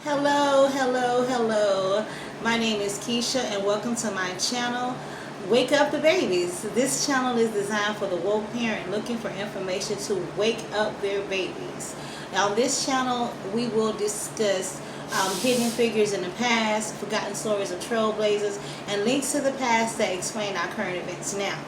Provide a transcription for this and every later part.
Hello, hello, hello. My name is Keisha and welcome to my channel, Wake Up the Babies. This channel is designed for the woke parent looking for information to wake up their babies. Now, on this channel, we will discuss hidden figures in the past, forgotten stories of trailblazers, and links to the past that explain our current events now.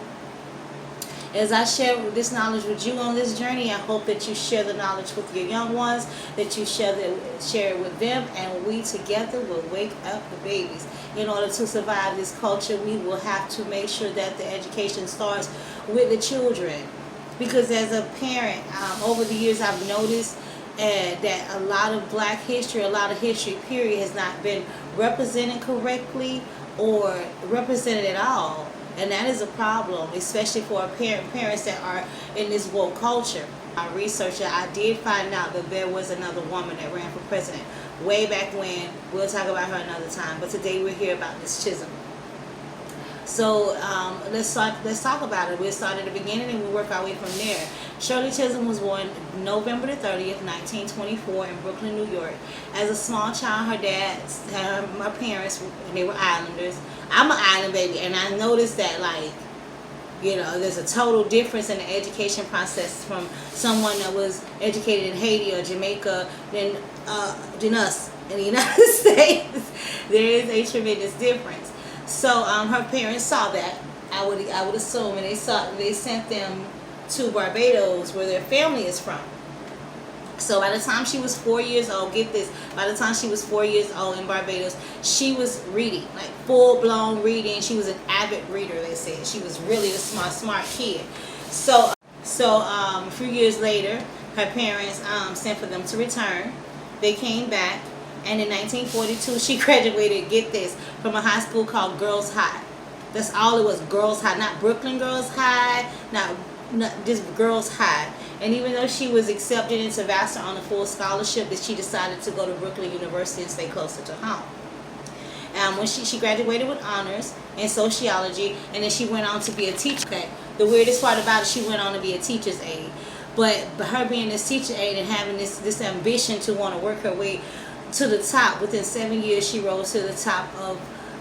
As I share this knowledge with you on this journey, I hope that you share the knowledge with your young ones, that you share it with them, and we together will wake up the babies. In order to survive this culture, we will have to make sure that the education starts with the children. Because as a parent, over the years I've noticed that a lot of black history, a lot of history period has not been represented correctly or represented at all. And that is a problem, especially for parents that are in this woke culture. My researcher, I did find out that there was another woman that ran for president way back when. We'll talk about her another time. But today we're here about Miss Chisholm. So let's talk about it. We'll start at the beginning and we'll work our way from there. Shirley Chisholm was born November the 30th, 1924 in Brooklyn, New York. As a small child, my parents, they were islanders. I'm an island baby, and I noticed that, there's a total difference in the education process from someone that was educated in Haiti or Jamaica than us in the United States. There is a tremendous difference. So her parents saw that, I would assume, and they sent them to Barbados, where their family is from. So by the time she was 4 years old, get this, by the time she was 4 years old in Barbados, she was reading, like full-blown reading. She was an avid reader, they said. She was really a smart kid. So a few years later, her parents sent for them to return. They came back, and in 1942, she graduated, get this, from a high school called Girls High. That's all it was, Girls High, not Brooklyn Girls High, not just Girls High. And even though she was accepted into Vassar on a full scholarship, that she decided to go to Brooklyn University and stay closer to home. When she graduated with honors in sociology, and then she went on to be a teacher. Okay. The weirdest part about it, she went on to be a teacher's aide. But her being this teacher aide and having this ambition to want to work her way to the top, within 7 years she rose to the top of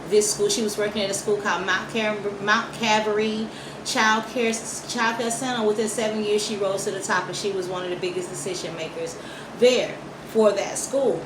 this school. She was working at a school called Mount Calvary Child Care Center. Within 7 years she rose to the top, and she was one of the biggest decision makers there for that school.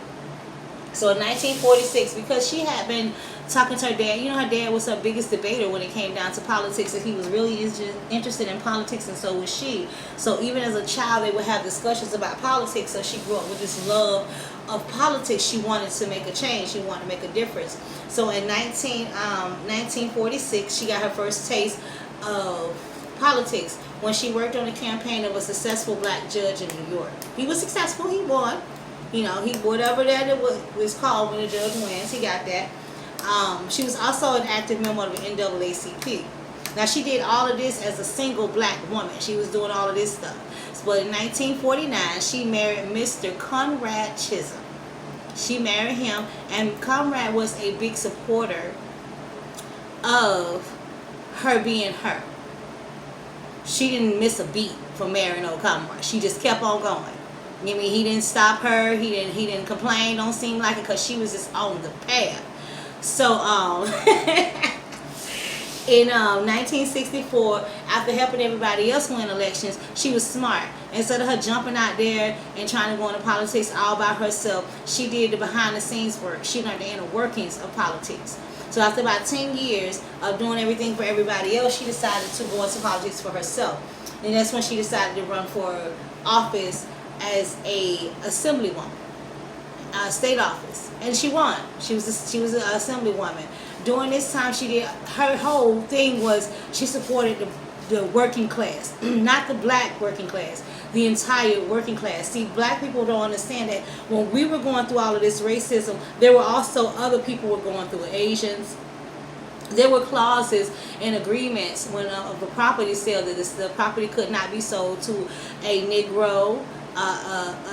So in 1946, because she had been talking to her dad, her dad was her biggest debater when it came down to politics, and he was really interested in politics, and so was she. So even as a child, they would have discussions about politics, so she grew up with this love of politics. She wanted to make a change. She wanted to make a difference. So in 1946, she got her first taste of politics when she worked on a campaign of a successful black judge in New York. He was successful. He won. He whatever that it was called when the judge wins, he got that. She was also an active member of the NAACP. Now, she did all of this as a single black woman. She was doing all of this stuff. But in 1949, she married Mr. Conrad Chisholm. She married him, and Conrad was a big supporter of her being her. She didn't miss a beat for marrying old Conrad. She just kept on going. He didn't stop her. He didn't complain. Don't seem like it, because she was just on the path. So in 1964, after helping everybody else win elections, she was smart. Instead of her jumping out there and trying to go into politics all by herself, she did the behind-the-scenes work. She learned the inner workings of politics. So after about 10 years of doing everything for everybody else, she decided to go into politics for herself. And that's when she decided to run for office as a Assemblywoman, state office, and she won. She was an Assemblywoman. During this time, her whole thing was she supported the working class, not the black working class, the entire working class. See, black people don't understand that when we were going through all of this racism, there were also other people were going through it. Asians. There were clauses and agreements when of a property sale that the property could not be sold to a Negro,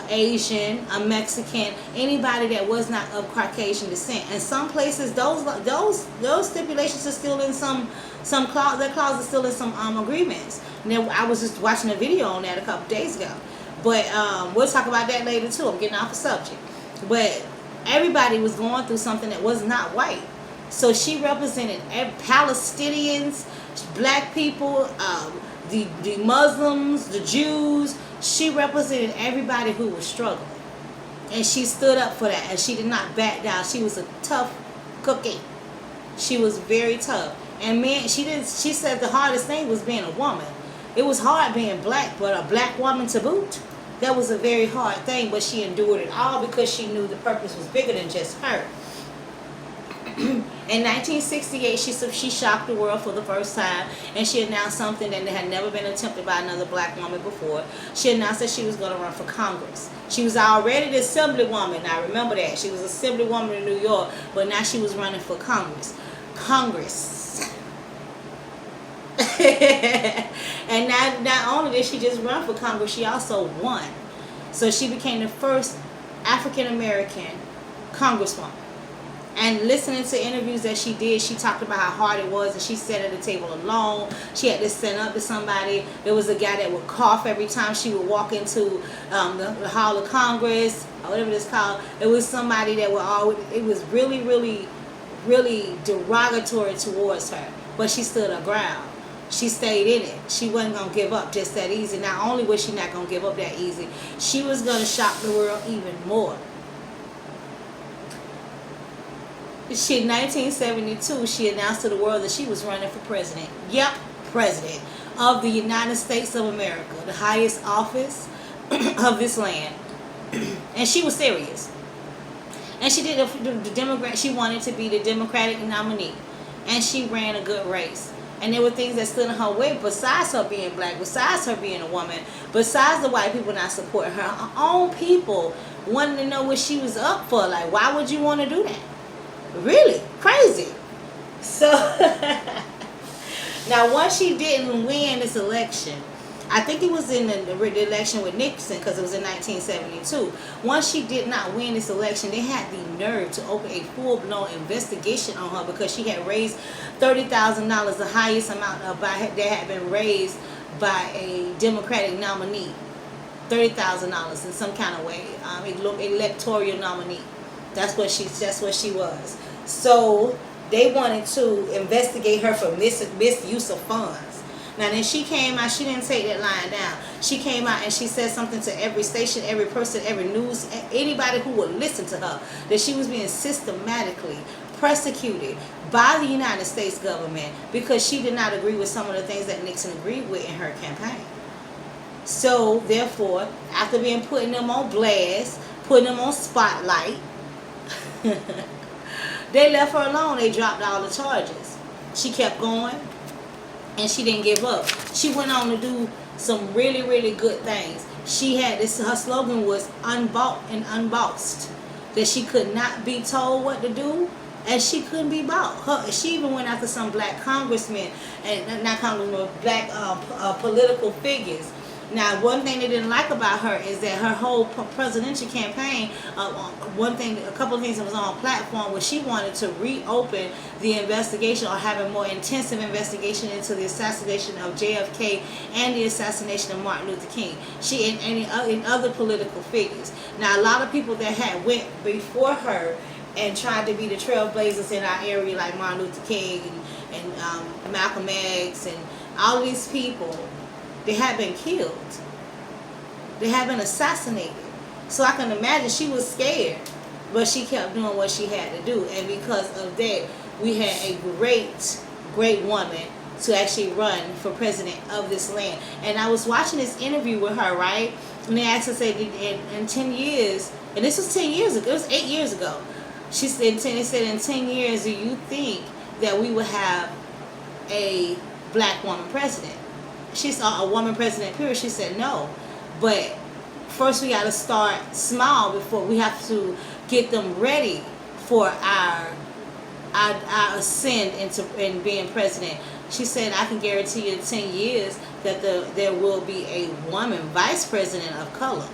Asian, a Mexican, anybody that was not of Caucasian descent. And some places, those stipulations are still in some clause. That clause is still in some agreements. Now, I was just watching a video on that a couple days ago, but we'll talk about that later too. I'm getting off the subject, but everybody was going through something that was not white. So she represented Palestinians, black people, the Muslims, the Jews. She represented everybody who was struggling. And she stood up for that, and she did not back down. She was a tough cookie. She was very tough. And man, she said the hardest thing was being a woman. It was hard being black, but a black woman to boot. That was a very hard thing, but she endured it all because she knew the purpose was bigger than just her. In 1968, she shocked the world for the first time, and she announced something that had never been attempted by another black woman before. She announced that she was going to run for Congress. She was already the Assemblywoman. I remember that. She was Assemblywoman in New York, but now she was running for Congress. And not only did she just run for Congress, she also won. So she became the first African American congresswoman. And listening to interviews that she did, she talked about how hard it was, and she sat at the table alone. She had to stand up to somebody. There was a guy that would cough every time she would walk into the Hall of Congress, or whatever it's called. It was somebody that would always, it was really, really, really derogatory towards her. But she stood her ground. She stayed in it. She wasn't going to give up just that easy. Not only was she not going to give up that easy, she was going to shock the world even more. In 1972, she announced to the world that she was running for president. Yep, president of the United States of America, the highest office of this land. And she was serious. And she did the Democrat. She wanted to be the Democratic nominee, and she ran a good race. And there were things that stood in her way besides her being black, besides her being a woman, besides the white people not supporting her. Her own people wanted to know what she was up for. Like, why would you want to do that? Really crazy. So now, once she didn't win this election, I think it was in the election with Nixon, because it was in 1972. Once she did not win this election, they had the nerve to open a full-blown investigation on her because she had raised $30,000, the highest amount that had been raised by a Democratic nominee. $30,000 in some kind of way, electoral nominee. That's what she was. So they wanted to investigate her for misuse of funds. Now then she came out, she didn't take that line down. She came out and she said something to every station, every person, every news, anybody who would listen to her, that she was being systematically persecuted by the United States government because she did not agree with some of the things that Nixon agreed with in her campaign. So therefore, after being putting them on blast, putting them on spotlight, they left her alone. They dropped all the charges. She kept going, and she didn't give up. She went on to do some really, really good things. She had this, her slogan was unbought and unbossed, that she could not be told what to do, and she couldn't be bought. She even went after some black congressmen, and not congressmen, black political figures. Now, one thing they didn't like about her is that her whole presidential campaign, a couple of things that was on her platform was she wanted to reopen the investigation or have a more intensive investigation into the assassination of JFK and the assassination of Martin Luther King. She and other political figures. Now, a lot of people that had went before her and tried to be the trailblazers in our area, like Martin Luther King and Malcolm X and all these people, they had been killed. They had been assassinated. So I can imagine she was scared, but she kept doing what she had to do. And because of that, we had a great, great woman to actually run for president of this land. And I was watching this interview with her, right? And they asked her, say, in 10 years, and this was 10 years ago, it was 8 years ago. She said, they said, in 10 years, do you think that we would have a black woman president? She saw a woman president, period. She said no. But first we got to start small before we have to get them ready for our ascend in being president. She said, I can guarantee you in 10 years that there will be a woman vice president of color.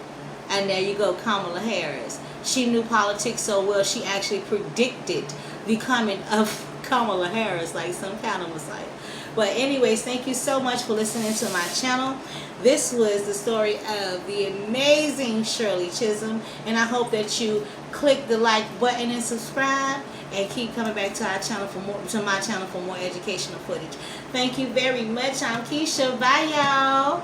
And there you go, Kamala Harris. She knew politics so well, she actually predicted the coming of Kamala Harris, like some kind of Messiah. But anyways, thank you so much for listening to my channel. This was the story of the amazing Shirley Chisholm, and I hope that you click the like button and subscribe, and keep coming back to our channel for more, to my channel for more educational footage. Thank you very much. I'm Keisha. Bye, y'all.